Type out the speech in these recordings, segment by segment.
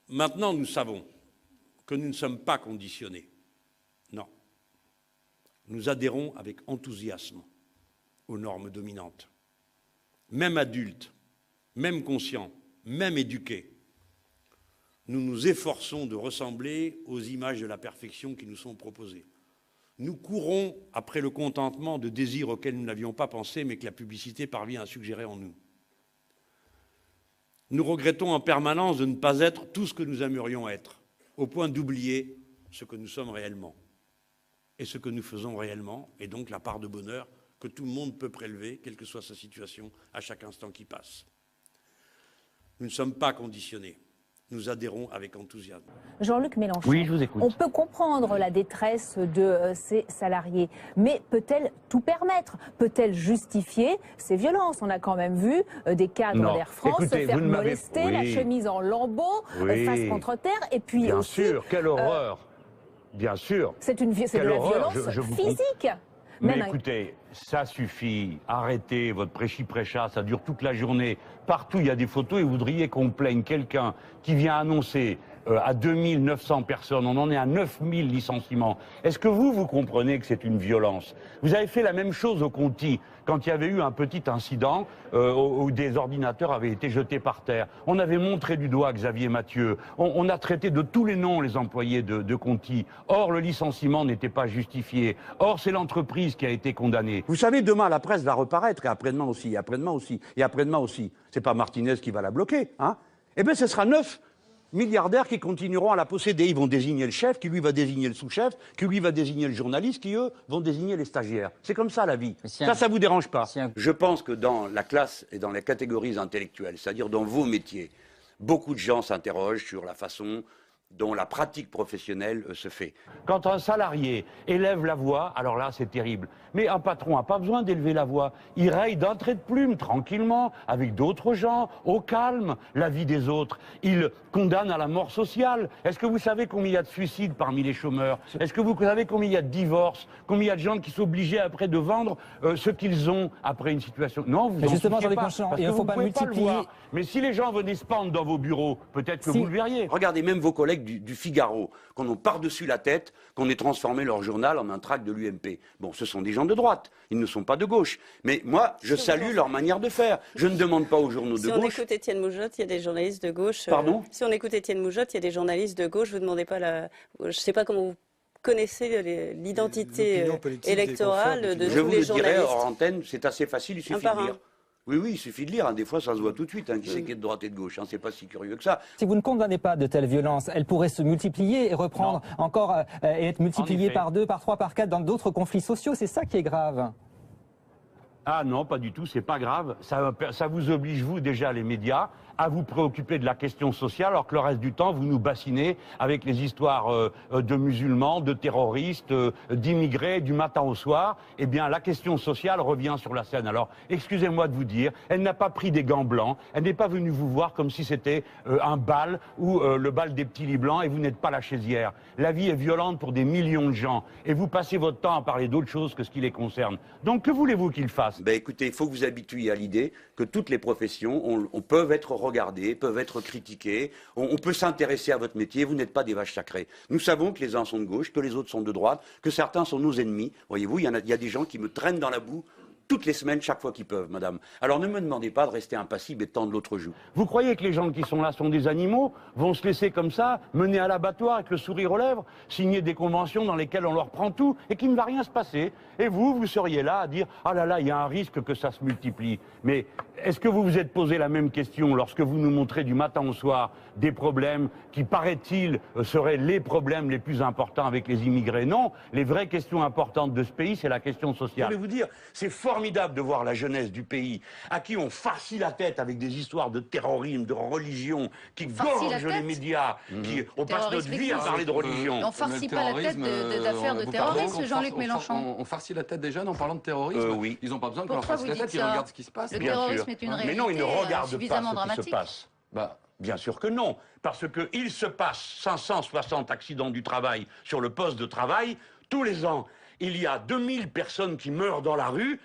Maintenant, nous savons que nous ne sommes pas conditionnés. Non. Nous adhérons avec enthousiasme aux normes dominantes. Même adultes, même conscients, même éduqués, nous nous efforçons de ressembler aux images de la perfection qui nous sont proposées. Nous courons après le contentement de désirs auxquels nous n'avions pas pensé, mais que la publicité parvient à suggérer en nous. Nous regrettons en permanence de ne pas être tout ce que nous aimerions être, au point d'oublier ce que nous sommes réellement et ce que nous faisons réellement, et donc la part de bonheur que tout le monde peut prélever, quelle que soit sa situation, à chaque instant qui passe. Nous ne sommes pas conditionnés. Nous adhérons avec enthousiasme. Jean-Luc Mélenchon, oui, je vous écoute. On peut comprendre la détresse de ces salariés, mais peut-elle tout permettre? Peut-elle justifier ces violences? On a quand même vu des cadres d'Air France se faire molester, la chemise en lambeaux, face contre terre, et puis bien aussi... sûr, quelle horreur. Bien sûr. C'est de la violence physique. Mais écoutez, ça suffit. Arrêtez votre prêchi-prêcha, ça dure toute la journée. Partout, il y a des photos et vous voudriez qu'on plaigne quelqu'un qui vient annoncer à 2900 personnes, on en est à 9000 licenciements. Est-ce que vous comprenez que c'est une violence? Vous avez fait la même chose au Conti, quand il y avait eu un petit incident où des ordinateurs avaient été jetés par terre. On avait montré du doigt Xavier Mathieu. On a traité de tous les noms les employés de Conti. Or, le licenciement n'était pas justifié. Or, c'est l'entreprise qui a été condamnée. Vous savez, demain, la presse va reparaître, et après-demain aussi, et après-demain aussi, et après-demain aussi. C'est pas Martinez qui va la bloquer, hein? Eh bien, ce sera 9 milliardaires qui continueront à la posséder. Ils vont désigner le chef, qui lui va désigner le sous-chef, qui lui va désigner le journaliste, qui eux vont désigner les stagiaires. C'est comme ça la vie. Ça vous dérange pas? Je pense que dans la classe et dans les catégories intellectuelles, c'est-à-dire dans vos métiers, beaucoup de gens s'interrogent sur la façon dont la pratique professionnelle se fait. Quand un salarié élève la voix, alors là, c'est terrible. Mais un patron n'a pas besoin d'élever la voix. Il raye d'un trait de plume, tranquillement, avec d'autres gens, au calme, la vie des autres. Il condamne à la mort sociale. Est-ce que vous savez combien il y a de suicides parmi les chômeurs? Est-ce que vous savez combien il y a de divorces? Combien il y a de gens qui sont obligés après de vendre ce qu'ils ont après une situation? Non, vous justement, Jean-Luc Mélenchon, il ne faut pas multiplier. Mais si les gens venaient se pendre dans vos bureaux, peut-être que vous le verriez. Regardez, même vos collègues du Figaro, qu'on a par-dessus la tête, qu'on ait transformé leur journal en un tract de l'UMP. Bon, ce sont des gens de droite, ils ne sont pas de gauche. Mais moi, je salue leur manière de faire. Je ne demande pas aux journaux de gauche... Si on écoute Étienne Moujotte, il y a des journalistes de gauche... Pardon? Si on écoute Étienne Moujotte, il y a des journalistes de gauche, vous ne demandez pas la... Je ne sais pas comment vous connaissez l'identité électorale de tous les journalistes. Je vous le dirai hors antenne, c'est assez facile, il suffit de lire. Oui, il suffit de lire. Des fois, ça se voit tout de suite, qui c'est qui est de droite et de gauche. C'est pas si curieux que ça. Si vous ne condamnez pas de telles violences, elles pourraient se multiplier et reprendre encore et être multipliées par 2, par 3, par 4 dans d'autres conflits sociaux. C'est ça qui est grave. Ah non, pas du tout, c'est pas grave. Ça vous oblige, vous, déjà, les médias, à vous préoccuper de la question sociale, alors que le reste du temps, vous nous bassinez avec les histoires de musulmans, de terroristes, d'immigrés, du matin au soir. Eh bien, la question sociale revient sur la scène. Alors, excusez-moi de vous dire, elle n'a pas pris des gants blancs, elle n'est pas venue vous voir comme si c'était un bal ou le bal des petits lits blancs et vous n'êtes pas la chaisière. La vie est violente pour des millions de gens et vous passez votre temps à parler d'autre chose que ce qui les concerne. Donc, que voulez-vous qu'ils fassent? Ben écoutez, il faut que vous habituiez à l'idée que toutes les professions peuvent être regardées, peuvent être critiquées, on peut s'intéresser à votre métier, vous n'êtes pas des vaches sacrées. Nous savons que les uns sont de gauche, que les autres sont de droite, que certains sont nos ennemis. Voyez-vous, il y a des gens qui me traînent dans la boue toutes les semaines, chaque fois qu'ils peuvent, madame. Alors ne me demandez pas de rester impassible et de tendre l'autre joue. Vous croyez que les gens qui sont là sont des animaux, vont se laisser comme ça, mener à l'abattoir avec le sourire aux lèvres, signer des conventions dans lesquelles on leur prend tout et qu'il ne va rien se passer? Et vous seriez là à dire « Ah là là, il y a un risque que ça se multiplie ». Mais est-ce que vous vous êtes posé la même question lorsque vous nous montrez du matin au soir des problèmes qui, paraît-il, seraient les problèmes les plus importants avec les immigrés? Non, les vraies questions importantes de ce pays, c'est la question sociale. Je voulais vous dire, c'est formidable de voir la jeunesse du pays, à qui on farcit la tête avec des histoires de terrorisme, de religion, qui gorgent les médias, on passe notre vie à parler de religion. On farcit pas la tête d'affaires de terrorisme, Jean-Luc Mélenchon. On farcit la tête des jeunes en parlant de terrorisme. Oui. Ils n'ont pas besoin qu'on leur farcisse la tête, ils regardent ce qui se passe. Le terrorisme est une réalité. Mais non, ils ne regardent suffisamment pas ce qui dramatique. se passe. Bien sûr que non, parce qu'il se passe 560 accidents du travail sur le poste de travail. Tous les ans, il y a 2000 personnes qui meurent dans la rue.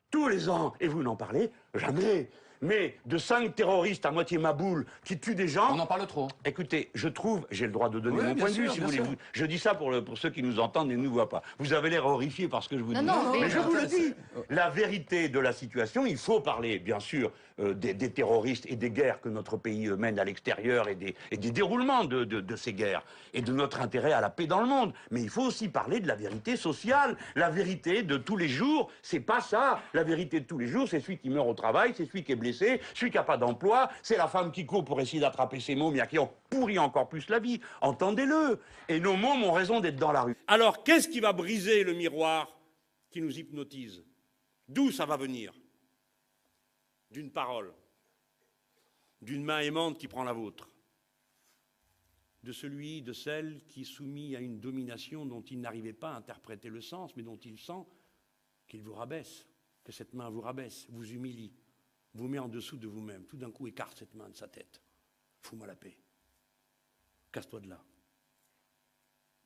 Tous les ans, et vous n'en parlez jamais. mais de 5 terroristes à moitié maboules qui tuent des gens... On en parle trop. Écoutez, je trouve, j'ai le droit de donner mon point de vue, si vous voulez. Je dis ça pour ceux qui nous entendent et ne nous voient pas. Vous avez l'air horrifié par ce que je vous dis. Non, mais je vous le dis. La vérité de la situation, il faut parler, bien sûr, des terroristes et des guerres que notre pays mène à l'extérieur et des déroulements de ces guerres et de notre intérêt à la paix dans le monde. Mais il faut aussi parler de la vérité sociale. La vérité de tous les jours, c'est pas ça. La vérité de tous les jours, c'est celui qui meurt au travail, c'est celui qui est blessé, celui qui n'a pas d'emploi, c'est la femme qui court pour essayer d'attraper ses mômes, qui en pourrit encore plus la vie. Entendez-le. Et nos mômes ont raison d'être dans la rue. Alors, qu'est-ce qui va briser le miroir qui nous hypnotise? D'où ça va venir? D'une parole, d'une main aimante qui prend la vôtre, de celui, de celle qui est soumis à une domination dont il n'arrivait pas à interpréter le sens, mais dont il sent qu'il vous rabaisse, que cette main vous rabaisse, vous humilie, vous met en dessous de vous-même. Tout d'un coup, écarte cette main de sa tête. Fous-moi la paix. Casse-toi de là.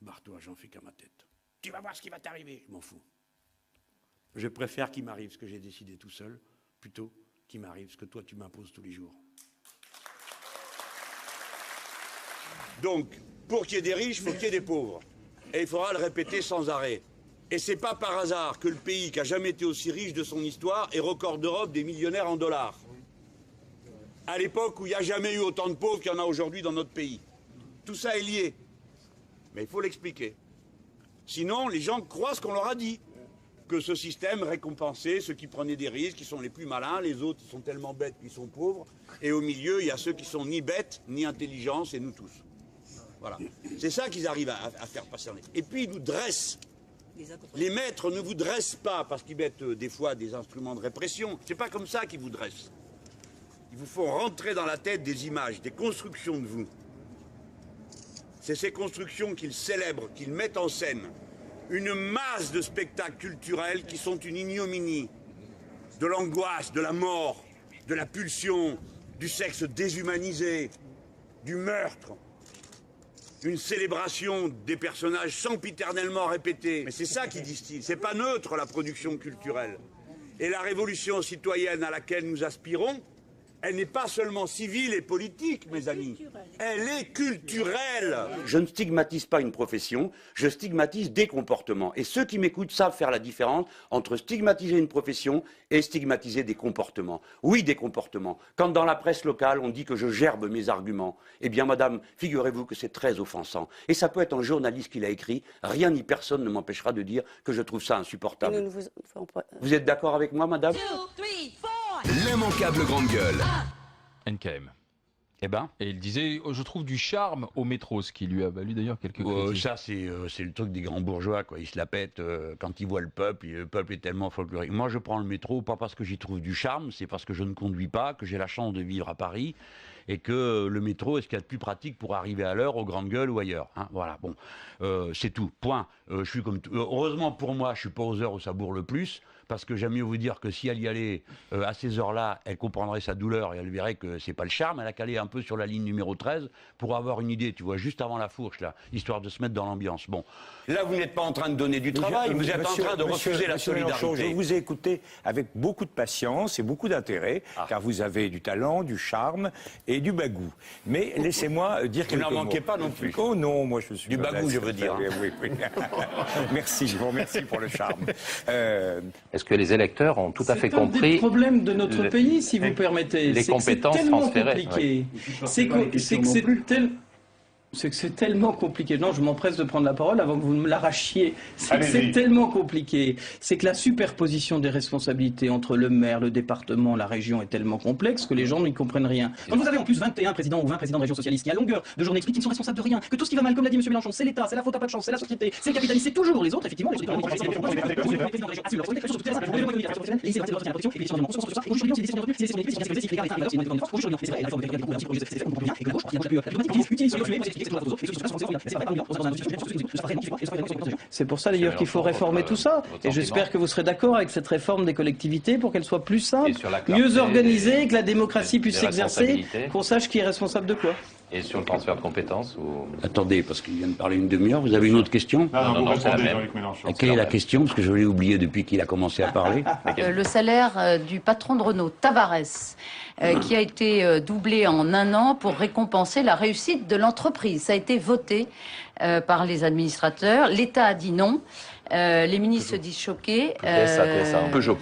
Barre-toi, j'en fais qu'à ma tête. Tu vas voir ce qui va t'arriver. Je m'en fous. Je préfère qu'il m'arrive ce que j'ai décidé tout seul, plutôt qu'il m'arrive ce que toi tu m'imposes tous les jours. Donc, pour qu'il y ait des riches, il faut qu'il y ait des pauvres. Et il faudra le répéter sans arrêt. Et c'est pas par hasard que le pays qui a jamais été aussi riche de son histoire est record d'Europe des millionnaires en dollars. À l'époque où il n'y a jamais eu autant de pauvres qu'il y en a aujourd'hui dans notre pays. Tout ça est lié. Mais il faut l'expliquer. Sinon, les gens croient ce qu'on leur a dit. Que ce système récompensait ceux qui prenaient des risques, qui sont les plus malins, les autres ils sont tellement bêtes qu'ils sont pauvres, et au milieu il y a ceux qui sont ni bêtes, ni intelligents, c'est nous tous. Voilà. C'est ça qu'ils arrivent à faire passer. Et puis ils nous dressent. Les maîtres ne vous dressent pas parce qu'ils mettent des fois des instruments de répression. C'est pas comme ça qu'ils vous dressent. Ils vous font rentrer dans la tête des images, des constructions de vous. C'est ces constructions qu'ils célèbrent, qu'ils mettent en scène. Une masse de spectacles culturels qui sont une ignominie, de l'angoisse, de la mort, de la pulsion, du sexe déshumanisé, du meurtre, une célébration des personnages sempiternellement répétés. Mais c'est ça qui distille, c'est pas neutre la production culturelle. Et la révolution citoyenne à laquelle nous aspirons, elle n'est pas seulement civile et politique, mes amis. Elle est culturelle. Je ne stigmatise pas une profession, je stigmatise des comportements. Et ceux qui m'écoutent savent faire la différence entre stigmatiser une profession et stigmatiser des comportements. Oui, des comportements. Quand dans la presse locale, on dit que je gerbe mes arguments, eh bien, madame, figurez-vous que c'est très offensant. Et ça peut être un journaliste qui l'a écrit. Rien ni personne ne m'empêchera de dire que je trouve ça insupportable. Vous êtes d'accord avec moi, madame? L'immanquable grande gueule. NKM. Eh ben. Et il disait, je trouve du charme au métro, ce qui lui a valu d'ailleurs quelques critiques. Ça, c'est le truc des grands bourgeois, quoi. Ils se la pètent quand ils voient le peuple est tellement folklorique. Moi, je prends le métro, pas parce que j'y trouve du charme, c'est parce que je ne conduis pas, que j'ai la chance de vivre à Paris, et que le métro est ce qu'il y a de plus pratique pour arriver à l'heure aux grandes gueules ou ailleurs. Hein. Voilà, bon, c'est tout, point. Je suis comme heureusement pour moi, je suis pas aux heures où ça bourre le plus, parce que j'aime mieux vous dire que si elle y allait à ces heures-là, elle comprendrait sa douleur et elle verrait que c'est pas le charme. Elle a qu'à aller un peu sur la ligne numéro 13 pour avoir une idée, tu vois, juste avant la fourche, là, histoire de se mettre dans l'ambiance. Bon, là, vous n'êtes pas en train de donner du travail, vous êtes en train de refuser la solidarité. Je vous ai écouté avec beaucoup de patience et beaucoup d'intérêt, car vous avez du talent, du charme et du bagou. Mais laissez-moi dire quelques mots. Vous n'en manquez pas non plus. Oh non, moi je suis... Du bagou, je veux dire. Oui, oui. Merci, je vous remercie pour le charme. Est-ce que les électeurs ont tout à fait compris... C'est un des problèmes de notre pays, si vous permettez. Les compétences transférées. Oui. C'est que c'est tellement compliqué. Non, je m'empresse de prendre la parole avant que vous ne me l'arrachiez. C'est tellement compliqué. C'est que la superposition des responsabilités entre le maire, le département, la région est tellement complexe que les gens n'y comprennent rien. Quand vous avez en plus 21 présidents ou 20 présidents de région socialiste qui, à longueur de journée, expliquent qu'ils sont responsables de rien, que tout ce qui va mal, comme l'a dit M. Mélenchon, c'est l'État, c'est la faute à pas de chance, c'est la société, c'est le capitalisme, c'est toujours les autres, effectivement. C'est pour ça d'ailleurs qu'il faut réformer tout ça. Et j'espère que vous serez d'accord avec cette réforme des collectivités pour qu'elle soit plus simple, mieux organisée, que la démocratie puisse s'exercer, qu'on sache qui est responsable de quoi. Et sur le transfert de compétences ou... Attendez, parce qu'il vient de parler une demi-heure, vous avez une autre question? Non, c'est la même. Quelle est la question? Parce que je l'ai oublié depuis qu'il a commencé à parler. Le salaire du patron de Renault, Tavares, qui a été doublé en 1 an pour récompenser la réussite de l'entreprise. Ça a été voté par les administrateurs. L'État a dit non. Les ministres se disent choqués. PSA, Peugeot.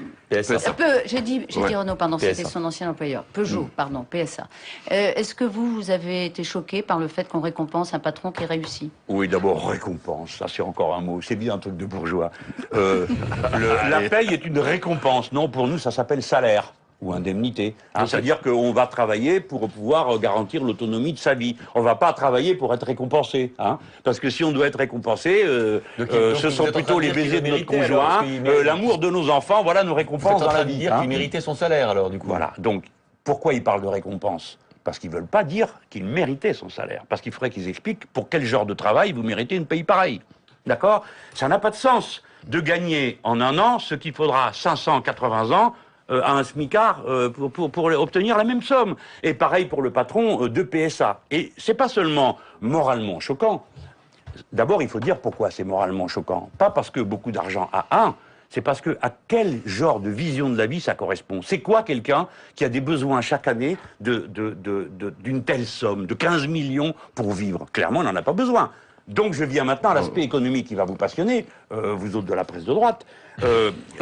J'ai dit Renault, pardon, c'était son ancien employeur. Peugeot, pardon, PSA. Est-ce que vous avez été choqué par le fait qu'on récompense un patron qui réussit? Oui, d'abord, récompense, ça c'est encore un mot, c'est bien un truc de bourgeois. La paye est une récompense, non, pour nous ça s'appelle salaire. Ou indemnité. Hein, c'est-à-dire qu'on va travailler pour pouvoir garantir l'autonomie de sa vie. On ne va pas travailler pour être récompensé. Hein, parce que si on doit être récompensé, ce sont plutôt les baisers de notre conjoint, l'amour de nos enfants, voilà nos récompenses dans la vie. Dire qu'il méritait son salaire alors du coup. Voilà. Donc pourquoi ils parlent de récompense? Parce qu'ils ne veulent pas dire qu'il méritait son salaire. Parce qu'il faudrait qu'ils expliquent pour quel genre de travail vous méritez une paye pareille. D'accord? Ça n'a pas de sens de gagner en 1 an ce qu'il faudra 580 ans à un smicard pour obtenir la même somme. Et pareil pour le patron de PSA. Et c'est pas seulement moralement choquant. D'abord, il faut dire pourquoi c'est moralement choquant. Pas parce que beaucoup d'argent a c'est parce que à quel genre de vision de la vie ça correspond. C'est quoi quelqu'un qui a des besoins chaque année d'une telle somme, de 15 millions pour vivre? Clairement, on n'en a pas besoin. Donc je viens maintenant à l'aspect économique qui va vous passionner, vous autres de la presse de droite.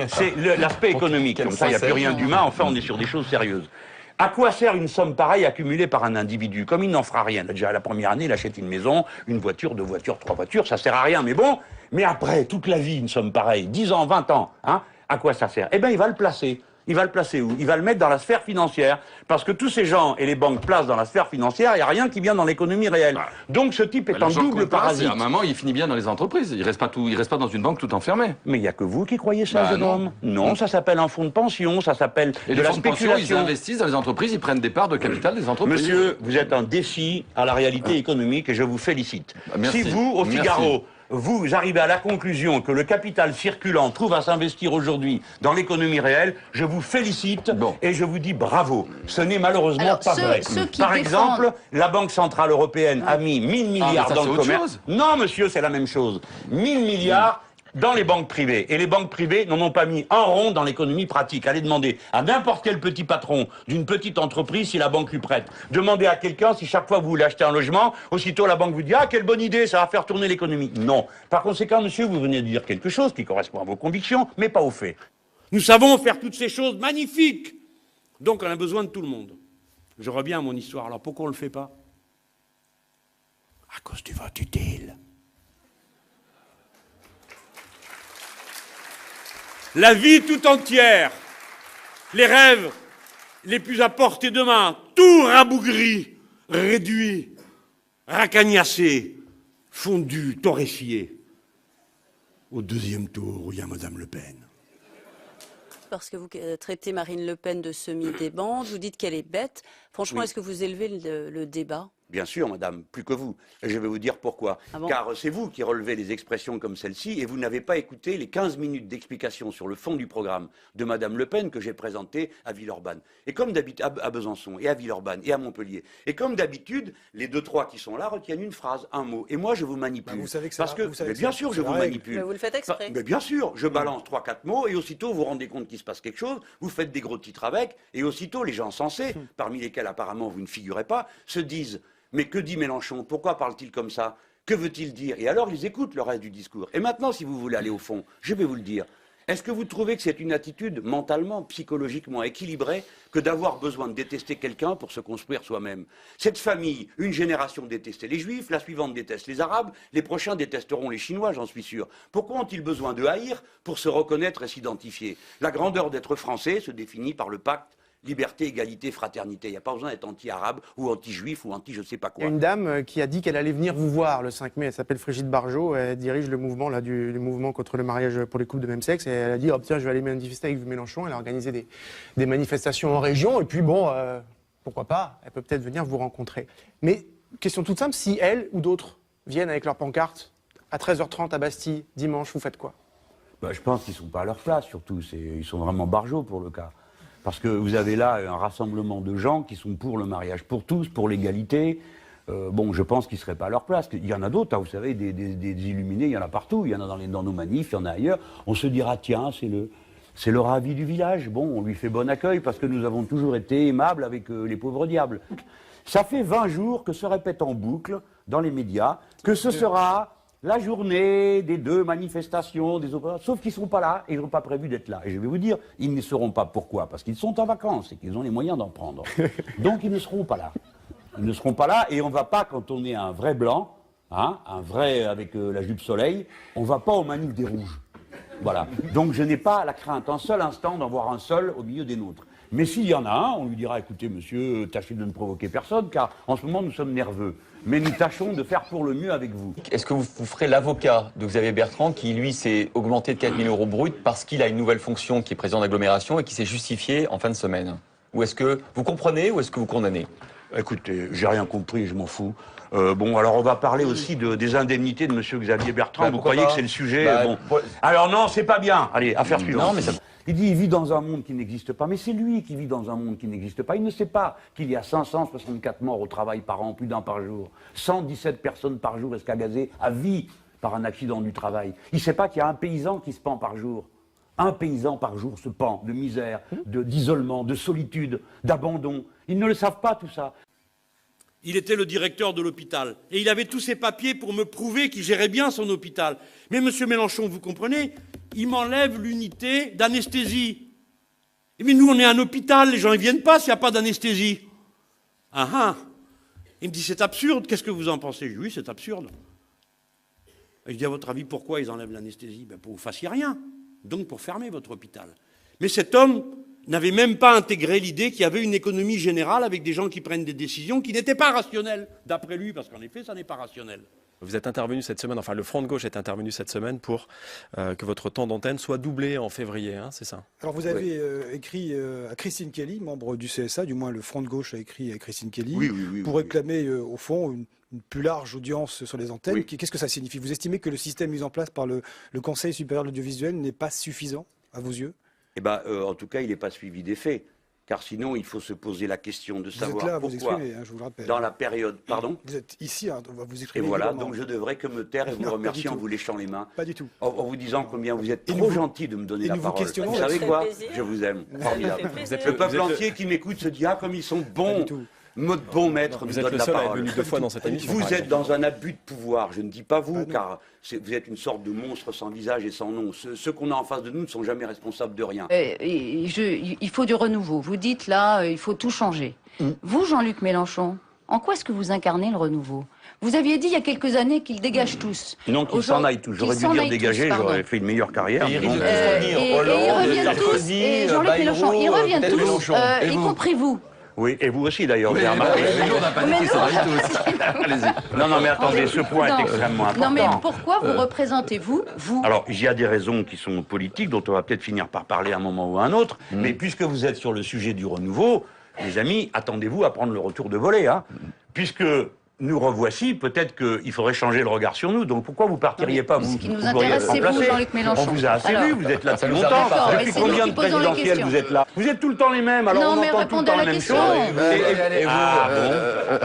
C'est l'aspect économique, comme ça il n'y a plus rien d'humain, enfin on est sur des choses sérieuses. À quoi sert une somme pareille accumulée par un individu? Comme il n'en fera rien, déjà la première année il achète une maison, une voiture, 2 voitures, 3 voitures, ça sert à rien, mais bon, mais après, toute la vie, une somme pareille, 10 ans, 20 ans, hein, à quoi ça sert? Eh bien il va le placer. Il va le placer où? Il va le mettre dans la sphère financière. Parce que tous ces gens et les banques placent dans la sphère financière, il n'y a rien qui vient dans l'économie réelle. Donc ce type est un double parasite. À un moment, il finit bien dans les entreprises. Il reste pas dans une banque tout enfermé. Mais il n'y a que vous qui croyez ça, jeune homme. Non, ça s'appelle un fonds de pension, ça s'appelle de la spéculation. Ils investissent dans les entreprises, ils prennent des parts de capital des entreprises. Monsieur, vous êtes un défi à la réalité économique et je vous félicite. Si vous, au Figaro, vous arrivez à la conclusion que le capital circulant trouve à s'investir aujourd'hui dans l'économie réelle, je vous félicite et je vous dis bravo. Ce n'est malheureusement pas vrai. Par exemple, la Banque Centrale Européenne a mis 1000 milliards dans le commerce. Non, monsieur, c'est la même chose. 1000 milliards dans les banques privées. Et les banques privées n'en ont pas mis un rond dans l'économie pratique. Allez demander à n'importe quel petit patron d'une petite entreprise si la banque lui prête. Demandez à quelqu'un si chaque fois que vous voulez acheter un logement, aussitôt la banque vous dit « Ah, quelle bonne idée, ça va faire tourner l'économie ». Non. Par conséquent, monsieur, vous venez de dire quelque chose qui correspond à vos convictions, mais pas aux faits. Nous savons faire toutes ces choses magnifiques. Donc on a besoin de tout le monde. Je reviens à mon histoire. Alors pourquoi on ne le fait pas? À cause du vote utile. La vie tout entière, les rêves les plus à portée de main, tout rabougri, réduit, racagnassé, fondu, torréfié. Au 2e tour, où il y a Madame Le Pen. Parce que vous traitez Marine Le Pen de semi-débande, vous dites qu'elle est bête. Franchement, est-ce que vous élevez le débat? Bien sûr, madame, plus que vous. Et je vais vous dire pourquoi. Ah bon? Car c'est vous qui relevez les expressions comme celle-ci et vous n'avez pas écouté les 15 minutes d'explication sur le fond du programme de madame Le Pen que j'ai présenté à Villeurbanne. Et comme d'habitude, à Besançon et à Villeurbanne et à Montpellier. Et comme d'habitude, les 2-3 qui sont là retiennent une phrase, un mot. Et moi, je vous manipule. Bah, vous savez que parce que, bien sûr, je vous manipule. Mais vous le faites exprès. Mais bien sûr, je balance 3-4 mots et aussitôt vous vous rendez compte qu'il se passe quelque chose, vous faites des gros titres avec et aussitôt les gens sensés, parmi lesquels apparemment vous ne figurez pas, se disent « Mais que dit Mélenchon? Pourquoi parle-t-il comme ça? Que veut-il dire ?» Et alors ils écoutent le reste du discours. Et maintenant, si vous voulez aller au fond, je vais vous le dire. Est-ce que vous trouvez que c'est une attitude mentalement, psychologiquement équilibrée que d'avoir besoin de détester quelqu'un pour se construire soi-même? Cette famille, une génération détestait les Juifs, la suivante déteste les Arabes, les prochains détesteront les Chinois, j'en suis sûr. Pourquoi ont-ils besoin de haïr pour se reconnaître et s'identifier? La grandeur d'être français se définit par le pacte liberté, égalité, fraternité. Il n'y a pas besoin d'être anti-arabe ou anti-juif ou anti je ne sais pas quoi. Il y a une dame qui a dit qu'elle allait venir vous voir le 5 mai. Elle s'appelle Frigide Barjot. Elle dirige le mouvement là, du mouvement contre le mariage pour les couples de même sexe. Et elle a dit, oh, tiens, je vais aller manifester avec Mélenchon. Elle a organisé des manifestations en région. Et puis bon, pourquoi pas, elle peut peut-être venir vous rencontrer. Mais Question toute simple, si elle ou d'autres viennent avec leur pancarte à 13h30 à Bastille, dimanche, vous faites quoi? Je pense qu'ils ne sont pas à leur place, surtout. Ils sont vraiment barjots pour le cas. Parce que vous avez là un rassemblement de gens qui sont pour le mariage pour tous, pour l'égalité. Je pense qu'ils ne seraient pas à leur place. Il y en a d'autres, hein, vous savez, des illuminés, il y en a partout. Il y en a dans nos manifs, il y en a ailleurs. On se dira, tiens, c'est le ravi du village. Bon, on lui fait bon accueil parce que nous avons toujours été aimables avec les pauvres diables. Ça fait 20 jours que se répète en boucle dans les médias que ce sera la journée des 2 manifestations, des opérations, sauf qu'ils ne sont pas là et ils n'ont pas prévu d'être là. Et je vais vous dire, ils ne seront pas. Pourquoi? Parce qu'ils sont en vacances et qu'ils ont les moyens d'en prendre. Donc ils ne seront pas là. Ils ne seront pas là et on ne va pas, quand on est un vrai blanc, hein, un vrai avec la jupe soleil, on ne va pas aux manifs des rouges. Voilà. Donc je n'ai pas la crainte un seul instant d'en voir un seul au milieu des nôtres. Mais s'il y en a un, on lui dira, écoutez monsieur, tâchez de ne provoquer personne, car en ce moment nous sommes nerveux. Mais nous tâchons de faire pour le mieux avec vous. Est-ce que vous ferez l'avocat de Xavier Bertrand, qui lui s'est augmenté de 4 000 € brut parce qu'il a une nouvelle fonction qui est président d'agglomération et qui s'est justifié en fin de semaine? Ou est-ce que vous comprenez ou est-ce que vous condamnez? Écoutez, j'ai rien compris, je m'en fous. Alors on va parler aussi des indemnités de monsieur Xavier Bertrand. Vous croyez que c'est le sujet? Alors non, c'est pas bien. Allez, affaire suivante. Non, mais ça... Il dit, il vit dans un monde qui n'existe pas. Mais c'est lui qui vit dans un monde qui n'existe pas. Il ne sait pas qu'il y a 564 morts au travail par an, plus d'un par jour. 117 personnes par jour escagazées à vie par un accident du travail. Il ne sait pas qu'il y a un paysan qui se pend par jour. Un paysan par jour se pend de misère, d'isolement, de solitude, d'abandon. Ils ne le savent pas tout ça. Il était le directeur de l'hôpital et il avait tous ses papiers pour me prouver qu'il gérait bien son hôpital. Mais monsieur Mélenchon, vous comprenez, il m'enlève l'unité d'anesthésie. Mais nous, on est un hôpital, les gens ne viennent pas s'il n'y a pas d'anesthésie. Il me dit, c'est absurde, qu'est-ce que vous en pensez? Je dis, oui, c'est absurde. Et je dis, à votre avis, pourquoi ils enlèvent l'anesthésie? Pour que vous ne fassiez rien, donc pour fermer votre hôpital. Mais cet homme n'avait même pas intégré l'idée qu'il y avait une économie générale avec des gens qui prennent des décisions qui n'étaient pas rationnelles, d'après lui, parce qu'en effet, ça n'est pas rationnel. Vous êtes intervenu cette semaine, enfin le Front de gauche est intervenu cette semaine pour que votre temps d'antenne soit doublé en février, hein, c'est ça? Alors vous avez écrit à Christine Kelly, membre du CSA, du moins le Front de gauche a écrit à Christine Kelly, pour réclamer au fond une plus large audience sur les antennes. Qu'est-ce que ça signifie? Vous estimez que le système mis en place par le Conseil supérieur de l'audiovisuel n'est pas suffisant à vos yeux? En tout cas, il n'est pas suivi des faits. Car sinon, il faut se poser la question de savoir vous êtes là, pourquoi, vous exprimez, hein, je vous le rappelle. Dans la période... Pardon? Vous êtes ici, hein, on va vous exprimer. Et voilà, donc je devrais que me taire et vous remercier en vous léchant les mains. Pas du tout. En vous disant combien vous êtes trop gentil de me donner la parole. Vous savez quoi? Je vous aime. Formidable. Le peuple entier qui m'écoute se dit, ah, comme ils sont bons. Notre bon maître nous donne la parole. Vous êtes le seul à être venu 2 fois dans cette émission. Vous êtes dans un abus de pouvoir. Je ne dis pas vous, car vous êtes une sorte de monstre sans visage et sans nom. Ceux qu'on a en face de nous ne sont jamais responsables de rien. Il faut du renouveau. Vous dites là, il faut tout changer. Vous, Jean-Luc Mélenchon, en quoi est-ce que vous incarnez le renouveau? Vous aviez dit il y a quelques années qu'ils dégagent tous. Non, qu'ils s'en aillent tous. J'aurais dû dire dégager, j'aurais fait une meilleure carrière. Et ils reviennent tous. Et Jean-Luc Mélenchon, ils reviennent tous, y compris vous. Oui, et vous aussi d'ailleurs, vous avez remarqué. on n'a pas dit qu'ils s'en allaient tous. Allez-y. Non, mais attendez, ce point est extrêmement important. Non, mais pourquoi vous représentez-vous, vous? Alors, il y a des raisons qui sont politiques, dont on va peut-être finir par parler à un moment ou à un autre. Mais puisque vous êtes sur le sujet du renouveau, les amis, attendez-vous à prendre le retour de volée. Hein, puisque nous revoici, peut-être qu'il faudrait changer le regard sur nous. Donc pourquoi vous partiriez pas, vous? Ce qui nous intéresse, c'est vous, Jean-Luc Mélenchon. On vous a assez vu, vous êtes là depuis longtemps. Depuis combien de présidentielles vous êtes là? Vous êtes tout le temps les mêmes, alors on entend tout le temps la même chose.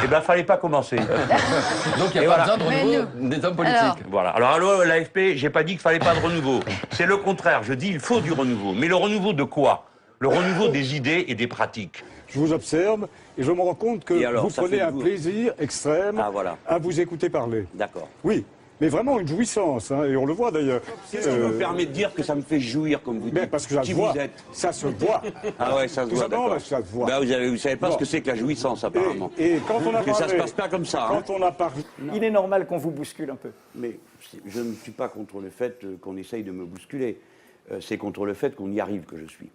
Eh bien, fallait pas commencer. Donc il n'y a pas besoin de renouveau des hommes politiques. Voilà. Alors, l'AFP, j'ai pas dit qu'il fallait pas de renouveau. C'est le contraire. Je dis il faut du renouveau. Mais le renouveau de quoi? Le renouveau des idées et des pratiques. Je vous observe et je me rends compte que vous prenez un plaisir extrême à vous écouter parler. D'accord. Oui, mais vraiment une jouissance, hein, et on le voit d'ailleurs. Qu'est-ce qui me permet de dire que ça me fait jouir, comme vous dites? Parce que ça se voit. Ça se voit. Ah ouais, ça se voit, d'accord. Ça se voit. Vous savez pas ce que c'est que la jouissance, apparemment. Et quand on a parlé... ça se passe pas comme ça. Quand on a parlé... Il est normal qu'on vous bouscule un peu. Mais je ne suis pas contre le fait qu'on essaye de me bousculer. C'est contre le fait qu'on y arrive que je suis.